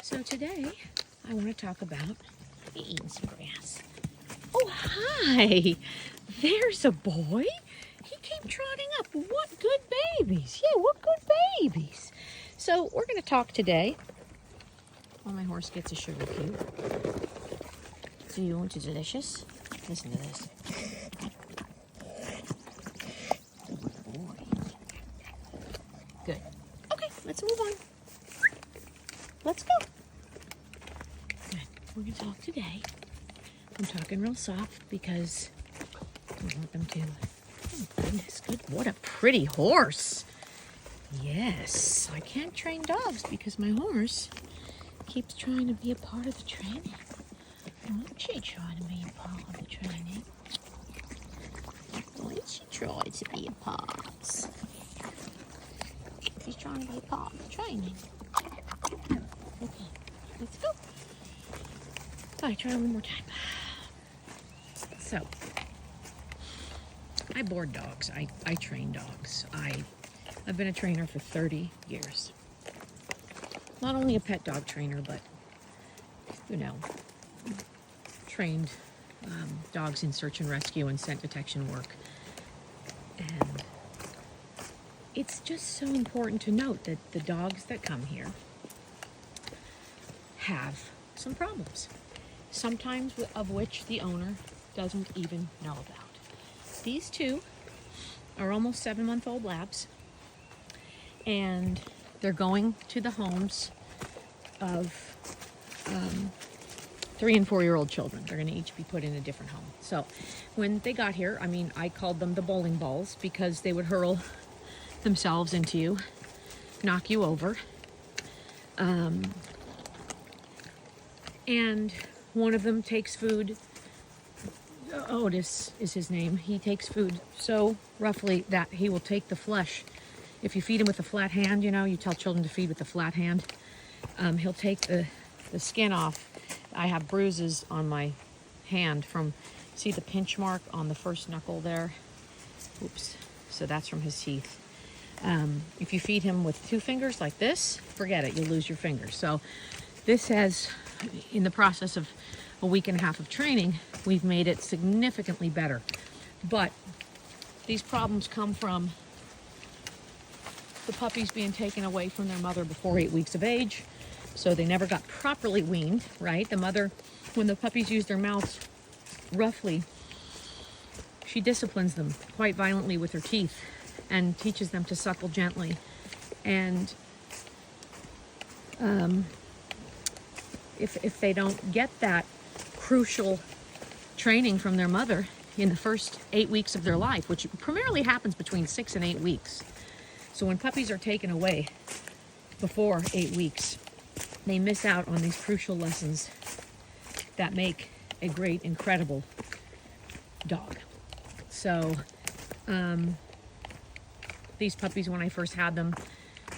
So today I want to talk about eating some grass. Oh, hi! There's a boy. He came trotting up. What good babies. Yeah, what good babies. So we're going to talk today while my horse gets a sugar cube. Do you want it delicious? Listen to this. Good boy. Good. Okay, let's move on. Let's go. Good. We're going to talk today. I'm talking real soft because I want them to. Oh, goodness, good. What a pretty horse. Yes, I can't train dogs because my horse keeps trying to be a part of the training. Won't she try to be a part of the training? Won't she try to be a part? She's trying to be a part of the training. Okay, let's go. All right, try it one more time. So, I board dogs. I train dogs. I've been a trainer for 30 years. Not only a pet dog trainer, but, you know, trained dogs in search and rescue and scent detection work. And it's just so important to note that the dogs that come here have some problems, sometimes of which the owner doesn't even know about. These two are almost 7-month-old labs, and they're going to the homes of 3- and 4-year-old children. They're going to each be put in a different home. So when they got here, I called them the bowling balls because they would hurl themselves into you, knock you over. And one of them takes food. Otis is his name. He takes food so roughly that he will take the flesh. If you feed him with a flat hand, you tell children to feed with a flat hand. He'll take the skin off. I have bruises on my hand from, see the pinch mark on the first knuckle there? Oops. So that's from his teeth. If you feed him with 2 fingers like this, forget it, you'll lose your fingers. So this has, in the process of a week and a half of training, we've made it significantly better. But these problems come from the puppies being taken away from their mother before 8 weeks of age. So they never got properly weaned, right? The mother, when the puppies use their mouths roughly, she disciplines them quite violently with her teeth and teaches them to suckle gently. And if they don't get that crucial training from their mother in the first 8 weeks of their life, which primarily happens between 6 and 8 weeks. So when puppies are taken away before 8 weeks, they miss out on these crucial lessons that make a great, incredible dog. So these puppies, when I first had them,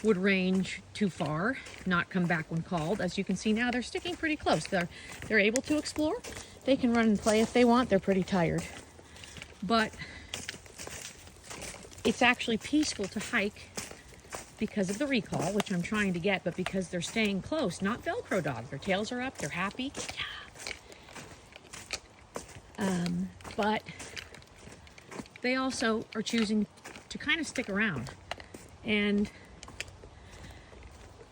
would range too far, not come back when called. As you can see now, they're sticking pretty close. They're able to explore. They can run and play if they want. They're pretty tired. But it's actually peaceful to hike because of the recall, which I'm trying to get, but because they're staying close, not Velcro dogs. Their tails are up, they're happy. But they also are choosing to kind of stick around. And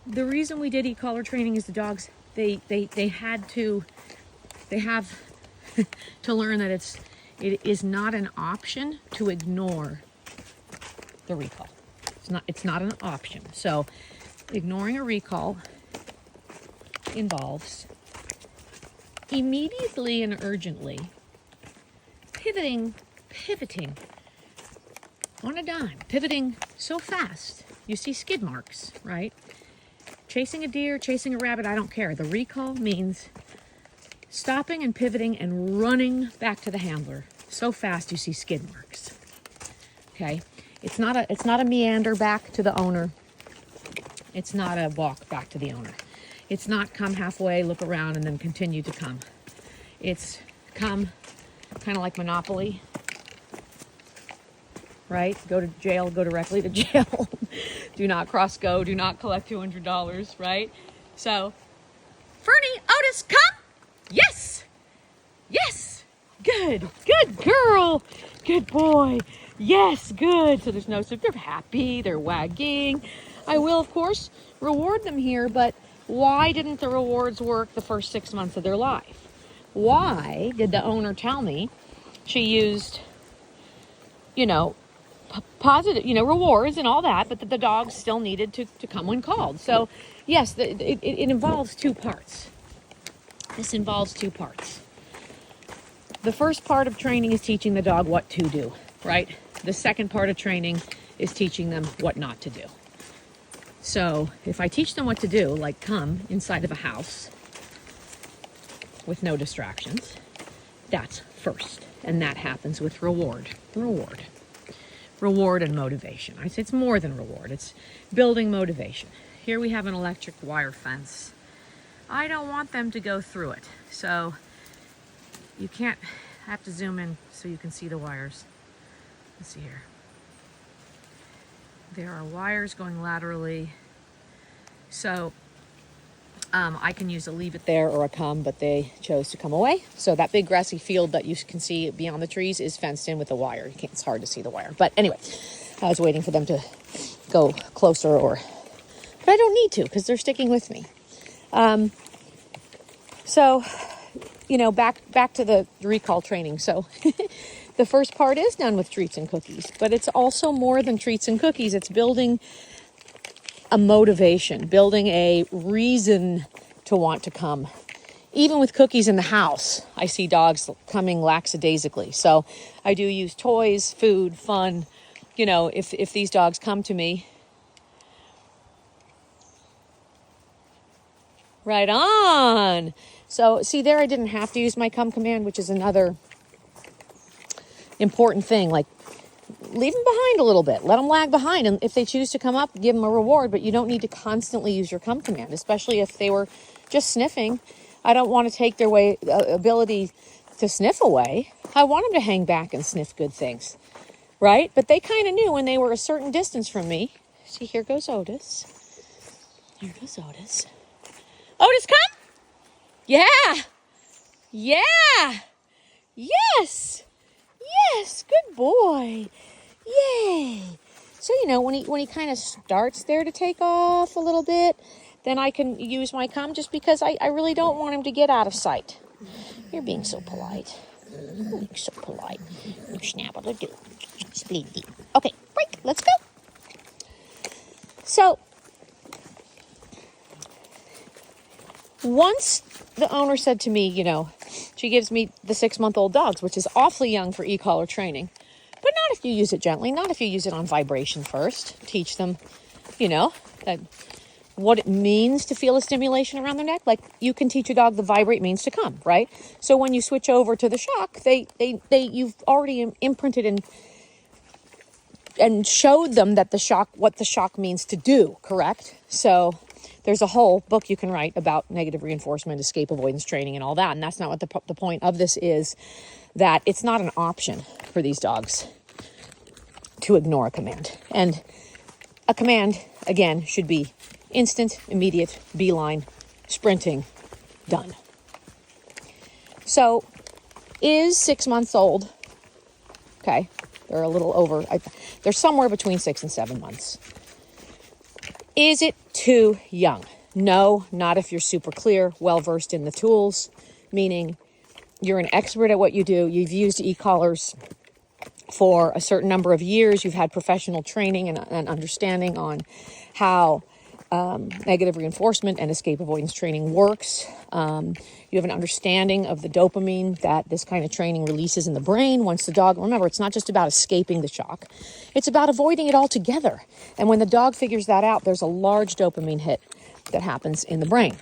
the reason we did e-collar training is the dogs, they have to learn that it is not an option to ignore the recall. It's not an option. So ignoring a recall involves immediately and urgently pivoting on a dime, pivoting so fast. You see skid marks, right? Chasing a deer, chasing a rabbit, I don't care. The recall means stopping and pivoting and running back to the handler so fast you see skid marks. Okay? It's not a meander back to the owner. It's not a walk back to the owner. It's not come halfway, look around, and then continue to come. It's come kind of like Monopoly, right? Go to jail, go directly to jail. Do not cross go, do not collect $200, right? So Fernie, Otis, come. Yes. Yes. Good. Good girl. Good boy. Yes, good. So there's no, so they're happy, they're wagging. I will, of course, reward them here, but why didn't the rewards work the first 6 months of their life? Why did the owner tell me she used, positive, rewards and all that, but that the dogs still needed to come when called? So yes, it involves two parts. This involves two parts. The first part of training is teaching the dog what to do, right? The second part of training is teaching them what not to do. So if I teach them what to do, like come inside of a house with no distractions, that's first. And that happens with reward and motivation. I say it's more than reward. It's building motivation. Here we have an electric wire fence. I don't want them to go through it. So you can't, I have to zoom in so you can see the wires. Let's see here. There are wires going laterally. So I can use a leave it there or a come, but they chose to come away. So that big grassy field that you can see beyond the trees is fenced in with a wire. It's hard to see the wire. But anyway, I was waiting for them to go closer but I don't need to because they're sticking with me. So, back to the recall training. So the first part is done with treats and cookies, but it's also more than treats and cookies. It's building a motivation, building a reason to want to come. Even with cookies in the house, I see dogs coming lackadaisically. So I do use toys, food, fun. If these dogs come to me, right on. So see there, I didn't have to use my come command, which is another important thing. Like, leave them behind a little bit. Let them lag behind. And if they choose to come up, give them a reward. But you don't need to constantly use your come command, especially if they were just sniffing. I don't want to take their ability to sniff away. I want them to hang back and sniff good things, right? But they kind of knew when they were a certain distance from me. See, here goes Otis. Here goes Otis. Otis, come. Yeah. Yeah. Yes. Yes. Good boy. Yay. So, when he kind of starts there to take off a little bit, then I can use my come just because I really don't want him to get out of sight. You're being so polite. You're being so polite. You snapple to do. Okay, break. Let's go. So, once the owner said to me, she gives me the 6-month-old dogs, which is awfully young for e-collar training. But not if you use it gently, not if you use it on vibration first. Teach them, that what it means to feel a stimulation around their neck. Like, you can teach a dog the vibrate means to come, right? So when you switch over to the shock, you've already imprinted and showed them that what the shock means to do, correct? So there's a whole book you can write about negative reinforcement, escape avoidance training, and all that. And that's not what the point of this is, that it's not an option for these dogs to ignore a command. And a command, again, should be instant, immediate, beeline, sprinting, done. So, is 6 months old, okay, they're a little over, they're somewhere between 6 and 7 months. Is it too young? No, not if you're super clear, well-versed in the tools, meaning you're an expert at what you do. You've used e-collars for a certain number of years. You've had professional training and understanding on how negative reinforcement and escape avoidance training works. You have an understanding of the dopamine that this kind of training releases in the brain once the dog, remember, it's not just about escaping the shock. It's about avoiding it altogether. And when the dog figures that out, there's a large dopamine hit that happens in the brain.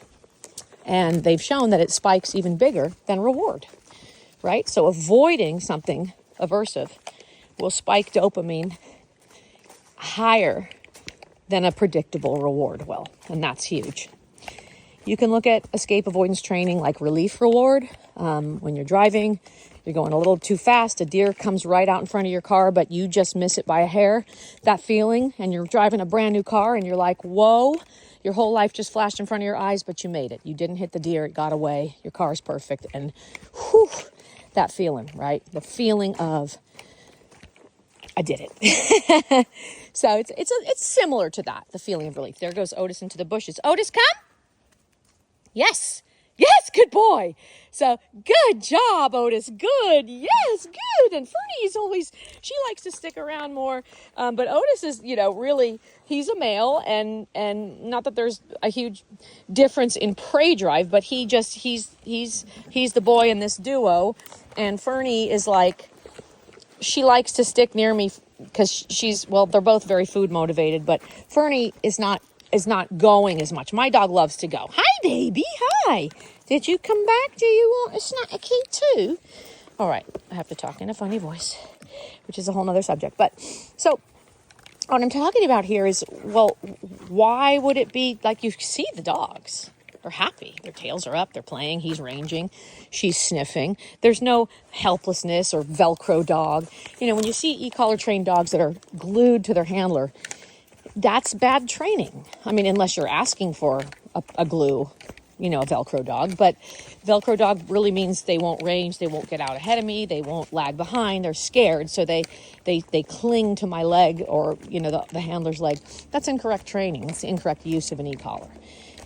And they've shown that it spikes even bigger than reward, right? So avoiding something aversive will spike dopamine higher than a predictable reward will, and that's huge. You can look at escape avoidance training like relief reward when you're driving. you're going a little too fast, a deer comes right out in front of your car, but you just miss it by a hair, that feeling, and you're driving a brand new car and you're like, whoa, your whole life just flashed in front of your eyes, but you made it. You didn't hit the deer, it got away, your car's perfect, and whew, that feeling, right? The feeling of, I did it. So it's similar to that, the feeling of relief. There goes Otis into the bushes. Otis, come. Yes. Yes, good boy. So good job, Otis. Good. Yes, good. And Fernie is always, she likes to stick around more. But Otis is, really, he's a male, and not that there's a huge difference in prey drive, but he's the boy in this duo. And Fernie is like, she likes to stick near me because they're both very food motivated, but Fernie is not going as much. My dog loves to go. Hi, baby. Hi. Did you come back? Do you want a snack cake too? All right. I have to talk in a funny voice, which is a whole nother subject. But so what I'm talking about here is, well, why would it be like you see the dogs? They're happy. Their tails are up. They're playing. He's ranging. She's sniffing. There's no helplessness or Velcro dog. When you see e-collar trained dogs that are glued to their handler, that's bad training. I mean, unless you're asking for a glue, a Velcro dog. But Velcro dog really means they won't range. They won't get out ahead of me. They won't lag behind. They're scared. So they cling to my leg or, the handler's leg. That's incorrect training. It's the incorrect use of an e-collar.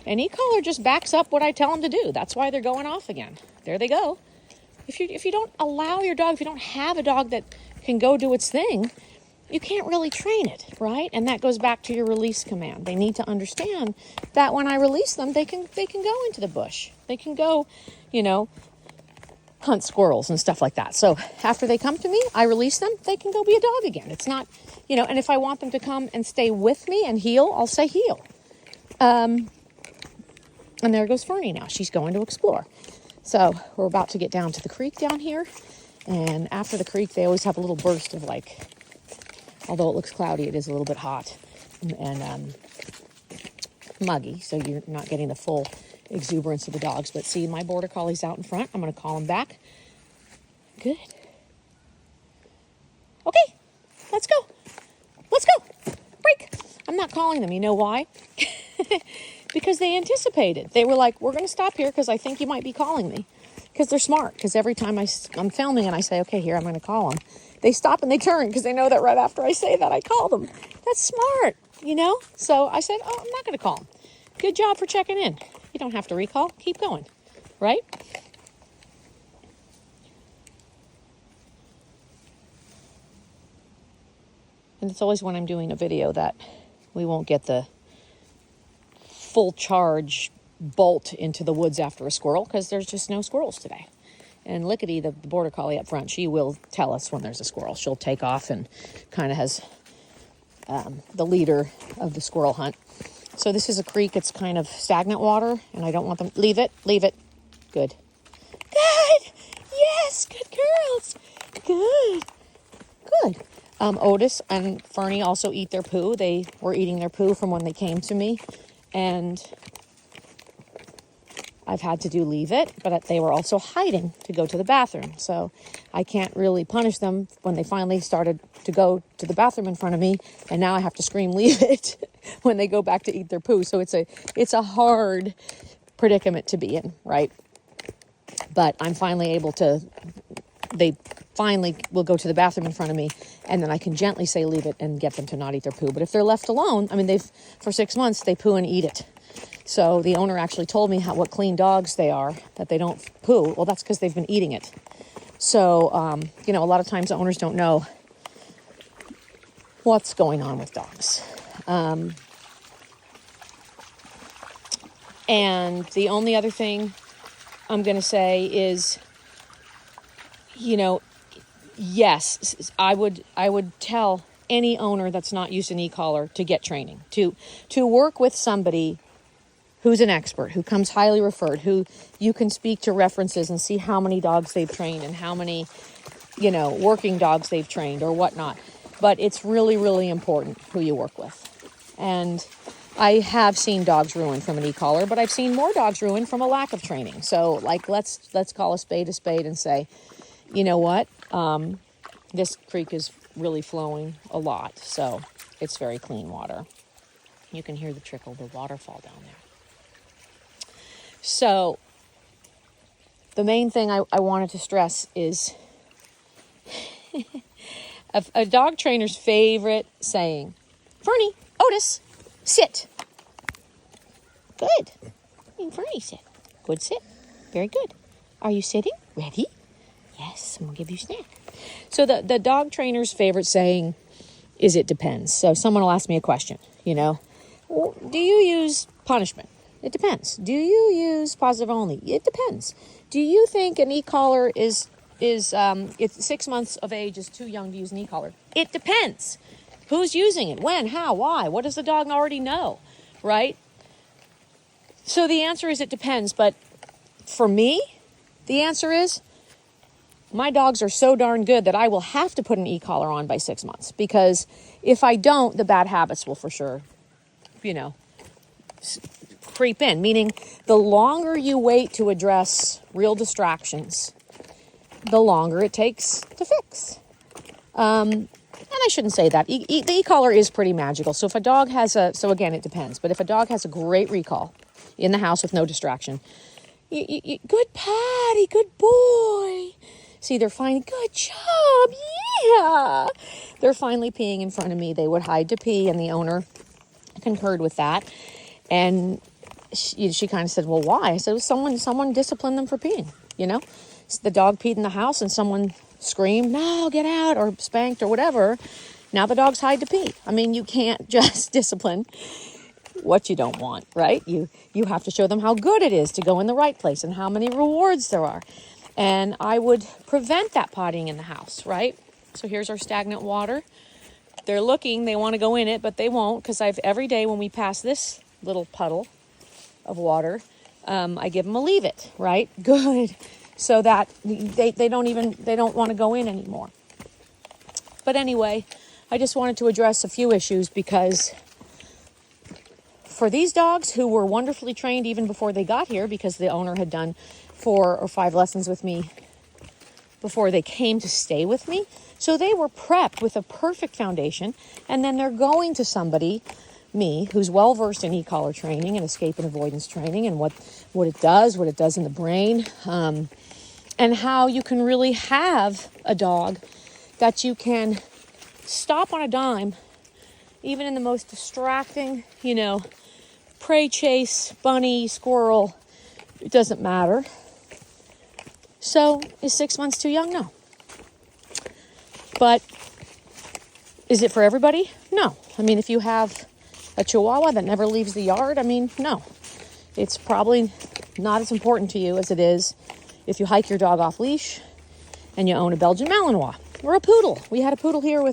An e-collar just backs up what I tell them to do. That's why they're going off again. There they go. If you don't allow your dog, if you don't have a dog that can go do its thing, you can't really train it, right? And that goes back to your release command. They need to understand that when I release them, they can go into the bush. They can go, hunt squirrels and stuff like that. So after they come to me, I release them, they can go be a dog again. It's not, and if I want them to come and stay with me and heel, I'll say heel. And there goes Fernie now. She's going to explore. So we're about to get down to the creek down here. And after the creek, they always have a little burst of although it looks cloudy, it is a little bit hot and muggy. So you're not getting the full exuberance of the dogs. But see, my border collie's out in front. I'm going to call him back. Good. Okay, let's go. Let's go. Break. I'm not calling them. You know why? Because they anticipated. They were like, we're going to stop here because I think you might be calling me. Because they're smart. Because every time I'm filming and I say, okay, here, I'm going to call them, they stop and they turn because they know that right after I say that, I call them. That's smart, So I said, oh, I'm not going to call them. Good job for checking in. You don't have to recall. Keep going, right? And it's always when I'm doing a video that we won't get the full charge bolt into the woods after a squirrel because there's just no squirrels today. And Lickety, the border collie up front, she will tell us when there's a squirrel. She'll take off and kind of has the leader of the squirrel hunt. So this is a creek. It's kind of stagnant water, and I don't want them. Leave it. Good. Good. Yes. Good girls. Good. Otis and Fernie also eat their poo. They were eating their poo from when they came to me, and I've had to leave it, but they were also hiding to go to the bathroom. So I can't really punish them when they finally started to go to the bathroom in front of me. And now I have to scream, leave it when they go back to eat their poo. So it's a hard predicament to be in, right? But I'm finally able to, they finally will go to the bathroom in front of me, and then I can gently say, leave it, and get them to not eat their poo. But if they're left alone, for 6 months, they poo and eat it. So the owner actually told me what clean dogs they are, that they don't poo. Well, that's because they've been eating it. So, a lot of times the owners don't know what's going on with dogs. And the only other thing I'm going to say is, yes, I would tell any owner that's not used an e-collar to get training, to work with somebody who's an expert, who comes highly referred, who you can speak to references and see how many dogs they've trained and how many, working dogs they've trained or whatnot. But it's really, really important who you work with. And I have seen dogs ruined from an e-collar, but I've seen more dogs ruined from a lack of training. So let's call a spade and say, you know what? This creek is really flowing a lot, so it's very clean water. You can hear the trickle, the waterfall down there. So the main thing I wanted to stress is a dog trainer's favorite saying, Fernie, Otis, sit. Good. Fernie, sit. Good sit. Very good. Are you sitting? Ready? Yes, I'm going to give you a snack. So the dog trainer's favorite saying is it depends. So someone will ask me a question, well, do you use punishment? It depends. Do you use positive only? It depends. Do you think an e-collar is if 6 months of age is too young to use an e-collar? It depends. Who's using it? When? How? Why? What does the dog already know? Right? So the answer is it depends. But for me, the answer is my dogs are so darn good that I will have to put an e-collar on by 6 months. Because if I don't, the bad habits will for sure, creep in. Meaning the longer you wait to address real distractions, the longer it takes to fix. And I shouldn't say that. The e-collar is pretty magical. So if a dog has so again, it depends. But if a dog has a great recall in the house with no distraction, good Patty, good boy. See, they're finally, good job, yeah. They're finally peeing in front of me. They would hide to pee, and the owner concurred with that. And she kind of said, well, why? I said, well, someone disciplined them for peeing, The dog peed in the house, and someone screamed, no, get out, or spanked, or whatever. Now the dogs hide to pee. I mean, you can't just discipline what you don't want, right? You have to show them how good it is to go in the right place and how many rewards there are. And I would prevent that pottying in the house, right? So here's our stagnant water. They're looking, they want to go in it, but they won't, because every day when we pass this little puddle of water, I give them a leave it, right? Good. So that they don't want to go in anymore. But anyway, I just wanted to address a few issues because for these dogs who were wonderfully trained even before they got here, because the owner had done 4 or 5 lessons with me before they came to stay with me. So they were prepped with a perfect foundation. And then they're going to somebody, me, who's well-versed in e-collar training and escape and avoidance training and what it does in the brain, and how you can really have a dog that you can stop on a dime, even in the most distracting, prey chase, bunny, squirrel, it doesn't matter. So, is 6 months too young? No. But is it for everybody? No. I mean, if you have a Chihuahua that never leaves the yard, no. It's probably not as important to you as it is if you hike your dog off leash and you own a Belgian Malinois or a poodle. We had a poodle here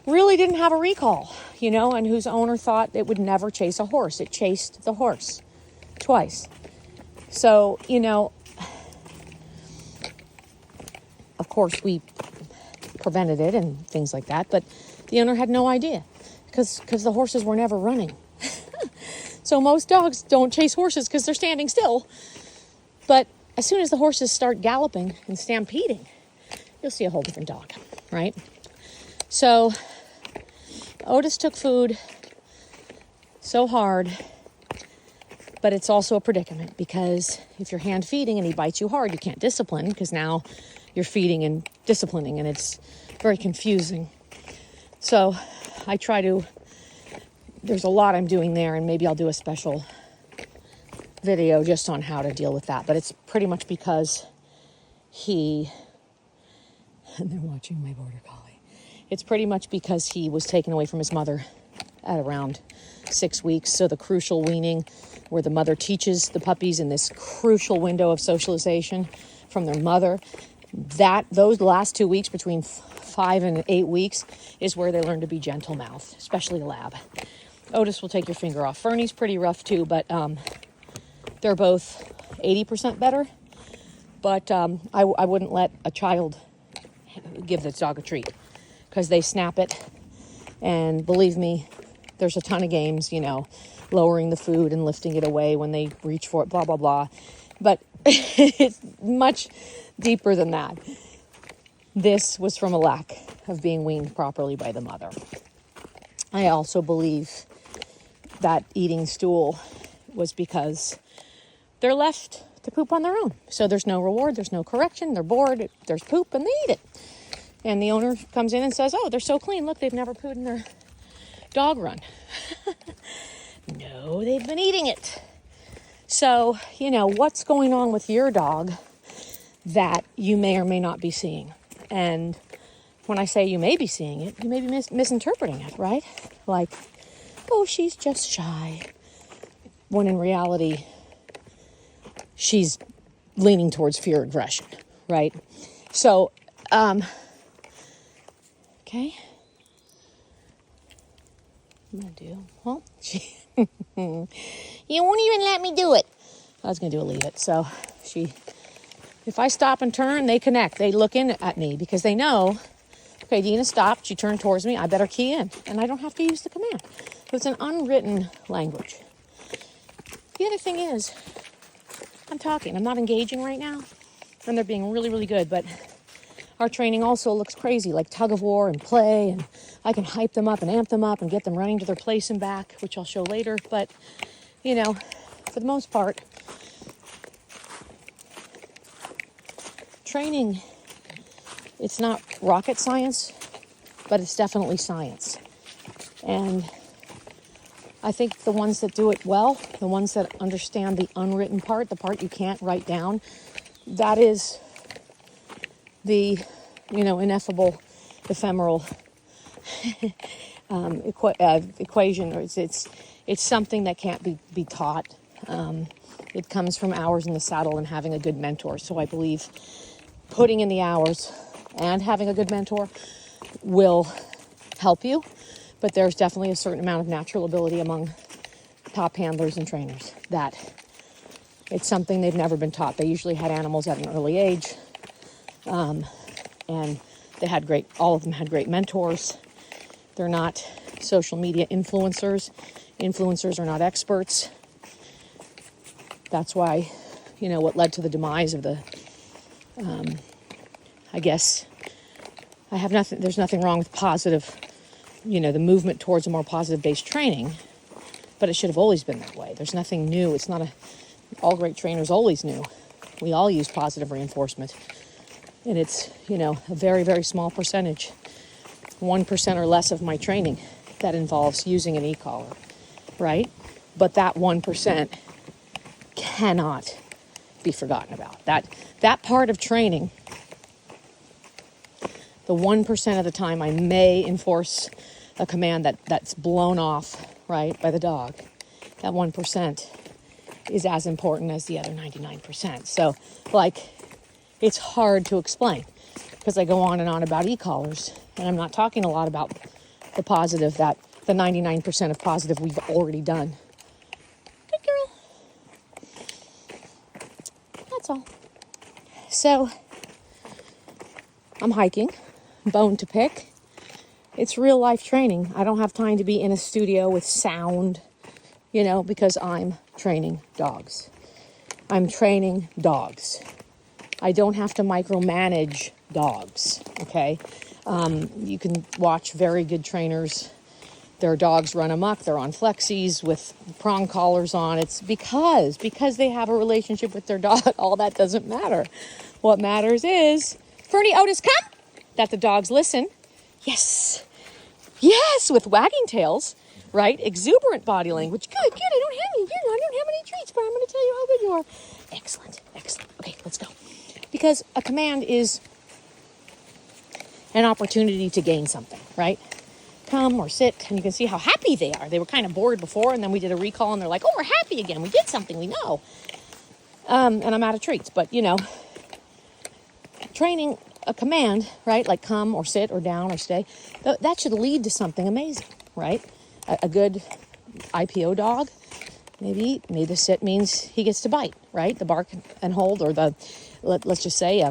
really didn't have a recall, and whose owner thought it would never chase a horse. It chased the horse twice. So, of course, we prevented it and things like that, but the owner had no idea because the horses were never running. So most dogs don't chase horses because they're standing still. But as soon as the horses start galloping and stampeding, you'll see a whole different dog, right? So Otis took food so hard, but it's also a predicament because if you're hand feeding and he bites you hard, you can't discipline because now you're feeding and disciplining, and it's very confusing. So there's a lot I'm doing there, and maybe I'll do a special video just on how to deal with that. But it's pretty much because and they're watching my border collie. It's pretty much because he was taken away from his mother at around 6 weeks. So the crucial weaning, where the mother teaches the puppies in this crucial window of socialization from their mother, those last 2 weeks between 5 and 8 weeks is where they learn to be gentle mouthed, especially a lab. Otis will take your finger off. Fernie's pretty rough too, but they're both 80% better. But I wouldn't let a child give this dog a treat because they snap it. And believe me, there's a ton of games, lowering the food and lifting it away when they reach for it, blah, blah, blah. But it's much deeper than that. This was from a lack of being weaned properly by the mother. I also believe that eating stool was because they're left to poop on their own. So there's no reward, there's no correction, they're bored, there's poop, and they eat it. And the owner comes in and says, oh, they're so clean. Look, they've never pooed in their dog run. No, they've been eating it. So, what's going on with your dog that you may or may not be seeing? And when I say you may be seeing it, you may be misinterpreting it, right? Like, oh, she's just shy. When in reality, she's leaning towards fear aggression, right? So, okay. I'm going to do, well, you won't even let me do it. I was going to do a leave it. So if I stop and turn, they connect. They look in at me because they know, okay, Dina stopped. She turned towards me. I better key in. And I don't have to use the command. So it's an unwritten language. The other thing is, I'm talking. I'm not engaging right now. And they're being really, really good. But our training also looks crazy, like tug of war and play. And I can hype them up and amp them up and get them running to their place and back, which I'll show later. But, for the most part, training, it's not rocket science, but it's definitely science. And I think the ones that do it well, the ones that understand the unwritten part, the part you can't write down, that is the, ineffable, ephemeral equation. Or it's something that can't be taught. It comes from hours in the saddle and having a good mentor. So I believe putting in the hours and having a good mentor will help you. But there's definitely a certain amount of natural ability among top handlers and trainers that it's something they've never been taught. They usually had animals at an early age. And they all of them had great mentors. They're not social media influencers. Influencers are not experts. That's why, what led to the demise of the, there's nothing wrong with positive, the movement towards a more positive-based training, but it should have always been that way. There's nothing new. It's not all great trainers always knew. We all use positive reinforcement. And it's, a very, very small percentage, 1% or less of my training that involves using an e-collar, right? But that 1% cannot be forgotten about. That part of training, the 1% of the time I may enforce a command that's blown off, right, by the dog, that 1% is as important as the other 99%. So, it's hard to explain because I go on and on about e-collars, and I'm not talking a lot about the positive, the 99% of positive we've already done. Good girl. That's all. So, I'm hiking, bone to pick. It's real life training. I don't have time to be in a studio with sound, because I'm training dogs. I'm training dogs. I don't have to micromanage dogs, okay? You can watch very good trainers. Their dogs run amok. They're on flexies with prong collars on. It's because they have a relationship with their dog. All that doesn't matter. What matters is, Fernie, Otis, come! That the dogs listen. Yes, with wagging tails, right? Exuberant body language. Good. I don't have any treats, but I'm going to tell you how good you are. Excellent. Okay, let's go. Because a command is an opportunity to gain something, right? Come or sit, and you can see how happy they are. They were kind of bored before, and then we did a recall, and they're like, oh, we're happy again. We did something, we know. And I'm out of treats, but, training a command, right, like come or sit or down or stay, that should lead to something amazing, right? A good IPO dog, maybe the sit means he gets to bite, right? The bark and hold, or let's just say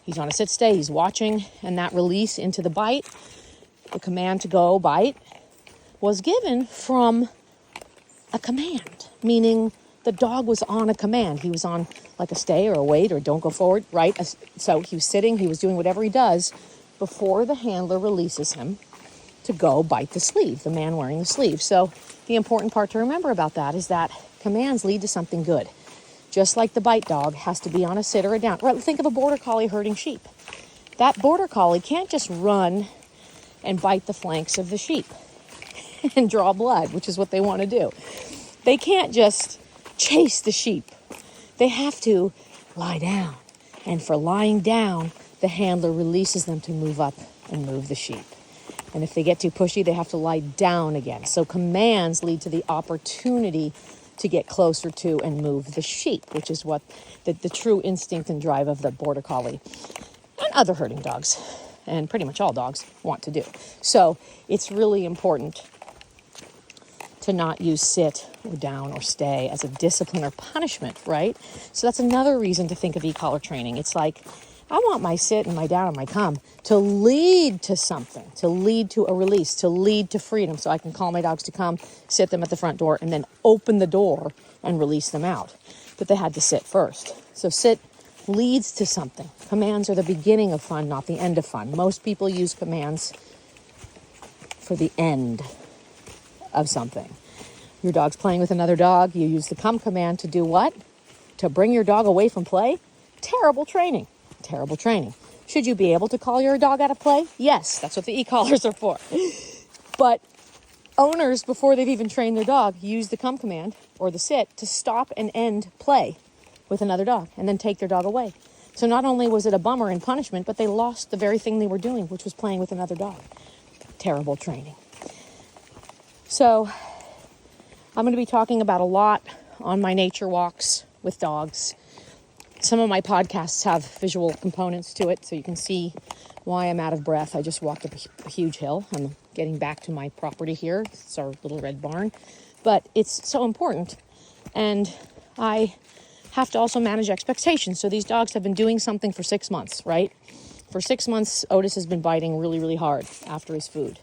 he's on a sit stay, he's watching, and that release into the bite, the command to go bite, was given from a command, meaning The dog was on a command. He was on like a stay or a wait or don't go forward, right? So he was sitting, he was doing whatever he does before the handler releases him to go bite the sleeve, the man wearing the sleeve. So the important part to remember about that is that commands lead to something good. Just like the bite dog has to be on a sit or a down. Right, think of a border collie herding sheep. That border collie can't just run and bite the flanks of the sheep and draw blood, which is what they want to do. They can't just chase the sheep. They have to lie down. And for lying down, the handler releases them to move up and move the sheep. And if they get too pushy, they have to lie down again. So commands lead to the opportunity to get closer to and move the sheep, which is what the true instinct and drive of the border collie and other herding dogs, and pretty much all dogs, want to do. So it's really important to not use sit or down or stay as a discipline or punishment, right? So that's another reason to think of e-collar training. It's like, I want my sit and my down and my come to lead to something, to lead to a release, to lead to freedom. So I can call my dogs to come, sit them at the front door, and then open the door and release them out. But they had to sit first. So sit leads to something. Commands are the beginning of fun, not the end of fun. Most people use commands for the end of something. Your dog's playing with another dog. You use the come command to do what? To bring your dog away from play? Terrible training. Terrible training. Should you be able to call your dog out of play? Yes, that's what the e-collars are for. But owners, before they've even trained their dog, use the come command or the sit to stop and end play with another dog and then take their dog away. So not only was it a bummer and punishment, but they lost the very thing they were doing, which was playing with another dog. Terrible training. So I'm going to be talking about a lot on my nature walks with dogs. Some of my podcasts have visual components to it, so you can see why I'm out of breath. I just walked up a huge hill. I'm getting back to my property here. It's our little red barn. But it's so important. And I have to also manage expectations. So these dogs have been doing something for 6 months, right? For 6 months, Otis has been biting really, really hard after his food.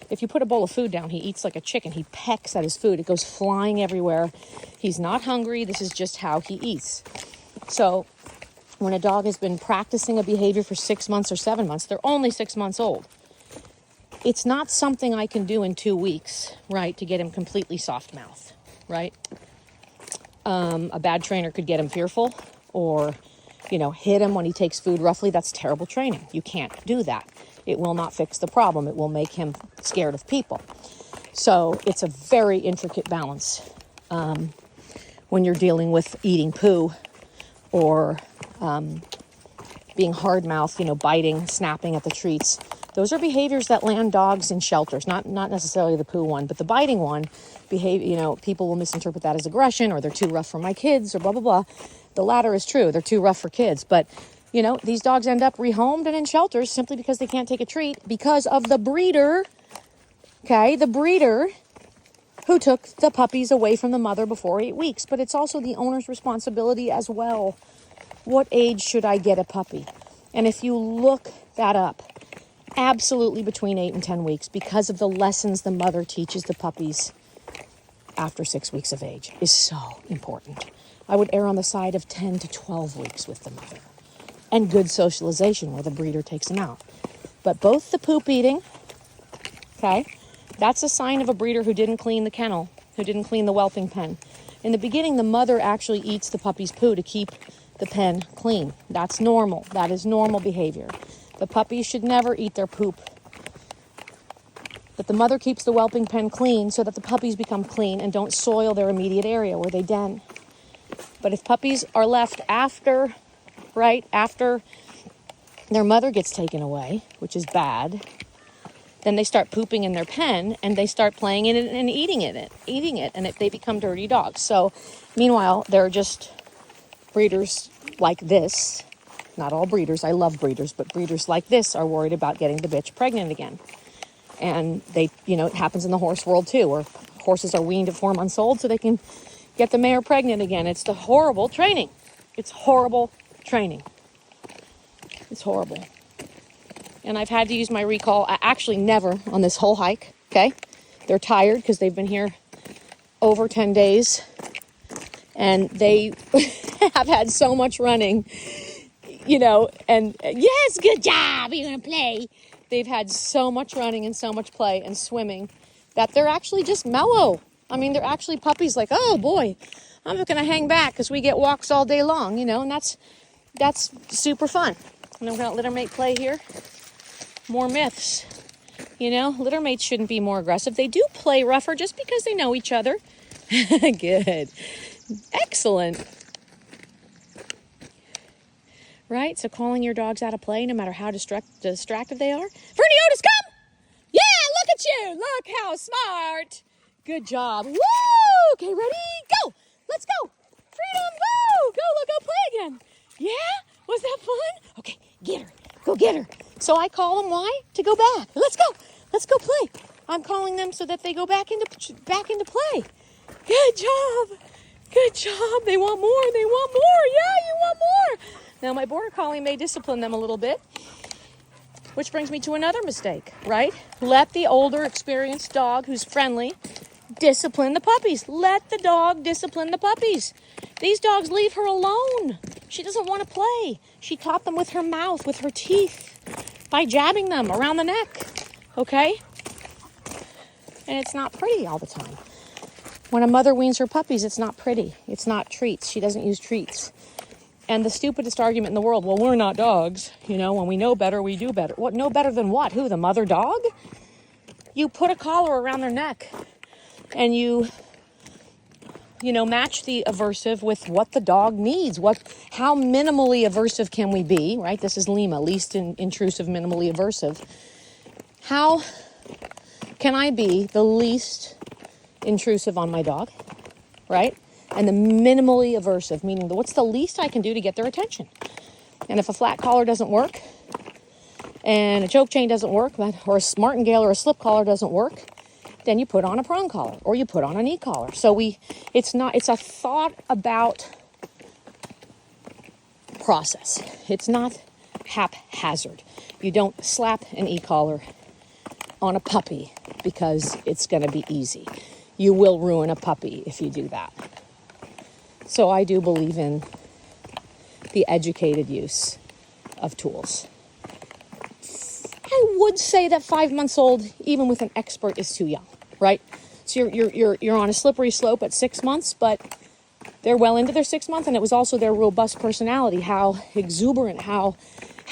If you put a bowl of food down, he eats like a chicken. He pecks at his food. It goes flying everywhere. He's not hungry. This is just how he eats. So when a dog has been practicing a behavior for 6 months or 7 months, they're only 6 months old. It's not something I can do in 2 weeks, right, to get him completely soft mouth, right? A bad trainer could get him fearful or, hit him when he takes food roughly. That's terrible training. You can't do that. It will not fix the problem. It will make him scared of people. So it's a very intricate balance when you're dealing with eating poo or being hard-mouthed, biting, snapping at the treats. Those are behaviors that land dogs in shelters, not necessarily the poo one, but the biting one. People will misinterpret that as aggression or they're too rough for my kids or blah, blah, blah. The latter is true. They're too rough for kids. But, these dogs end up rehomed and in shelters simply because they can't take a treat because of the breeder, okay? The breeder who took the puppies away from the mother before 8 weeks. But it's also the owner's responsibility as well. What age should I get a puppy? And if you look that up, absolutely between 8 and 10 weeks because of the lessons the mother teaches the puppies after 6 weeks of age is so important. I would err on the side of 10 to 12 weeks with the mother and good socialization where the breeder takes them out. But both the poop eating, okay, that's a sign of a breeder who didn't clean the kennel, who didn't clean the whelping pen. In the beginning, the mother actually eats the puppy's poo to keep the pen clean. That's normal. That is normal behavior. The puppies should never eat their poop. But the mother keeps the whelping pen clean so that the puppies become clean and don't soil their immediate area where they den. But if puppies are left after their mother gets taken away, which is bad, then they start pooping in their pen and they start playing in it and eating it, and they become dirty dogs. So meanwhile, they're just breeders like this. Not all breeders, I love breeders, but breeders like this are worried about getting the bitch pregnant again. And it happens in the horse world too, where horses are weaned at 4 months old so they can get the mare pregnant again. It's the horrible training. It's horrible training. It's horrible. And I've had to use my recall. Actually, never on this whole hike, okay? They're tired because they've been here over 10 days. And they have had so much running, you know, and yes, good job, you're going to play. They've had so much running and so much play and swimming that they're actually just mellow. I mean, they're actually puppies like, oh boy, I'm not going to hang back because we get walks all day long, you know, and that's super fun. And I'm going to littermate play here. More myths. You know, littermates shouldn't be more aggressive. They do play rougher just because they know each other. Good. Excellent. Right? So calling your dogs out of play, no matter how distracted they are. Fernie Otis, come! Yeah, look at you. Look how smart. Good job. Woo! Okay, ready? Go. Let's go. Freedom, go. Go play again. Yeah? Was that fun? Okay, get her. Go get her. So I call them, why? To go back. Let's go. Let's go play. I'm calling them so that they go back into play. Good job. Good job. They want more. They want more. Yeah, you want more. Now, my border collie may discipline them a little bit, which brings me to another mistake, right? Let the older, experienced dog who's friendly discipline the puppies. Let the dog discipline the puppies. These dogs leave her alone. She doesn't want to play. She taught them with her mouth, with her teeth, by jabbing them around the neck, okay? And it's not pretty all the time. When a mother weans her puppies, it's not pretty. It's not treats. She doesn't use treats. And the stupidest argument in the world, well, we're not dogs. You know, when we know better, we do better. What? Know better than what? Who, the mother dog? You put a collar around their neck and you match the aversive with what the dog needs. How minimally aversive can we be, right? This is Lima, least intrusive, minimally aversive. How can I be the least intrusive on my dog, right? And the minimally aversive, meaning what's the least I can do to get their attention? And if a flat collar doesn't work, and a choke chain doesn't work, or a martingale or a slip collar doesn't work, then you put on a prong collar or you put on an e-collar. So it's a thought about process. It's not haphazard. You don't slap an e-collar on a puppy because it's going to be easy. You will ruin a puppy if you do that. So I do believe in the educated use of tools. I would say that 5 months old, even with an expert, is too young, right? So you're on a slippery slope at 6 months, but they're well into their 6 months, and it was also their robust personality, how exuberant, how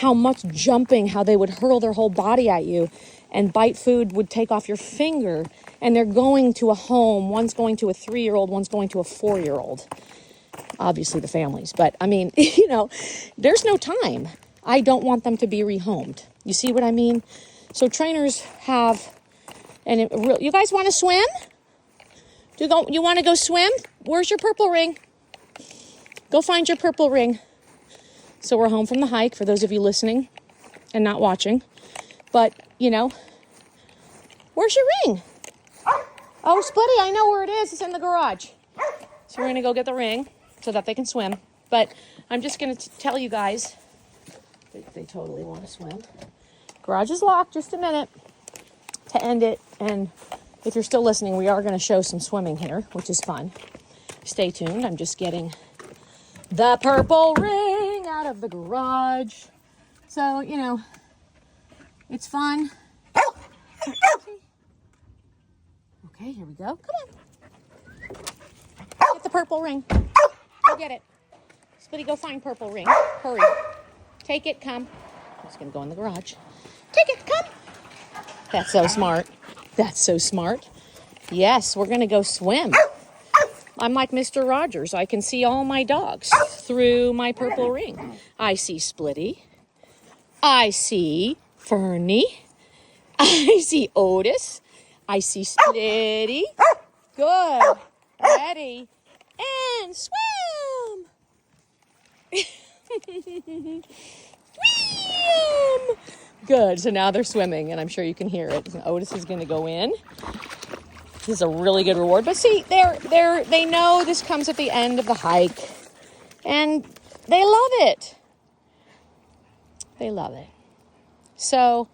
much jumping, how they would hurl their whole body at you and bite food, would take off your finger, and they're going to a home. One's going to a 3-year-old, one's going to a 4-year-old. Obviously the families, but I mean, there's no time. I don't want them to be rehomed. You see what I mean? So trainers have, you guys want to swim? You want to go swim? Where's your purple ring? Go find your purple ring. So we're home from the hike, for those of you listening and not watching. But, where's your ring? Oh, Splitty, I know where it is. It's in the garage. So we're going to go get the ring so that they can swim. But I'm just going to tell you guys, they totally want to swim. Garage is locked. Just a minute to end it. And if you're still listening, we are going to show some swimming here, which is fun. Stay tuned. I'm just getting the purple ring out of the garage. So, it's fun. Okay, here we go. Come on. Get the purple ring. Go get it. Splitty, go find purple ring. Hurry. Take it, come. I'm just going to go in the garage. Take it, come. That's so smart. That's so smart. Yes, we're going to go swim. I'm like Mr. Rogers. I can see all my dogs through my purple ring. I see Splitty. I see Fernie. I see Otis. I see Splitty. Good. Ready. And swim. Swim. Good. So now they're swimming, and I'm sure you can hear it. Otis is going to go in. This is a really good reward. But see, they know this comes at the end of the hike, and they love it. They love it. So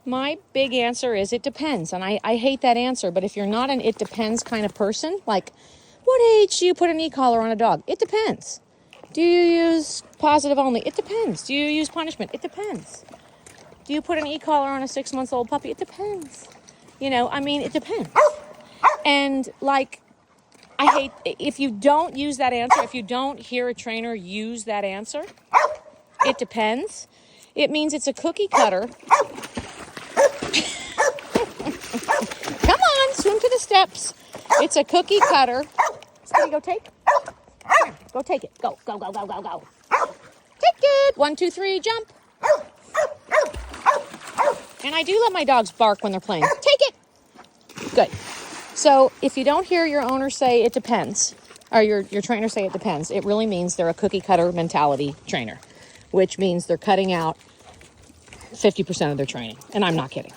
my big answer is it depends. And I hate that answer, but if you're not an it depends kind of person, like What age do you put an e-collar on a dog? It depends. Do you use positive only? It depends. Do you use punishment? It depends. Do you put an e-collar on a 6-month-old puppy? It depends. It depends. And like, I hate, if you don't use that answer, if you don't hear a trainer use that answer, it depends. It means it's a cookie cutter. Come on, swim to the steps. It's a cookie cutter. Somebody go take. Here, go take it. Go, go, go, go, go, go. Take it. 1, 2, 3, jump. And I do let my dogs bark when they're playing. Take it. Good. So if you don't hear your owner say it depends, or your trainer say it depends, it really means they're a cookie cutter mentality trainer, which means they're cutting out 50% of their training. And I'm not kidding.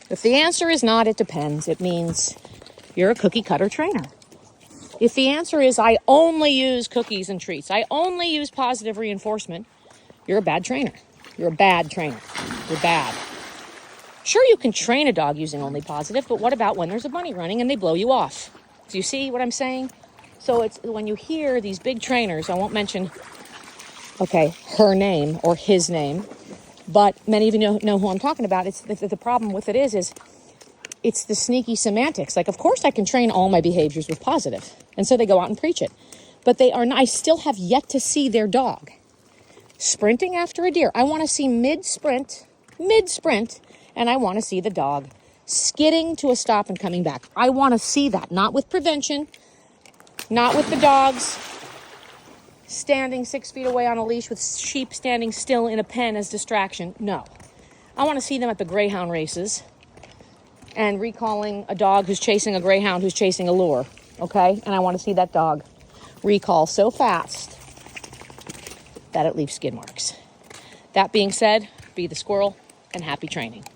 If the answer is not, it depends, it means you're a cookie cutter trainer. If the answer is, I only use cookies and treats, I only use positive reinforcement, you're a bad trainer. You're a bad trainer. You're bad. Sure, you can train a dog using only positive, but what about when there's a bunny running and they blow you off? Do you see what I'm saying? So it's when you hear these big trainers, I won't mention, her name or his name, but many of you know who I'm talking about. It's the problem with it is it's the sneaky semantics. Like, of course I can train all my behaviors with positive. And so they go out and preach it. But they are not, I still have yet to see their dog sprinting after a deer. I want to see mid-sprint, and I want to see the dog skidding to a stop and coming back. I want to see that, not with prevention, not with the dogs standing 6 feet away on a leash with sheep standing still in a pen as distraction. No. I want to see them at the greyhound races and recalling a dog who's chasing a greyhound who's chasing a lure, okay? And I want to see that dog recall so fast that it leaves skid marks. That being said, be the squirrel and happy training.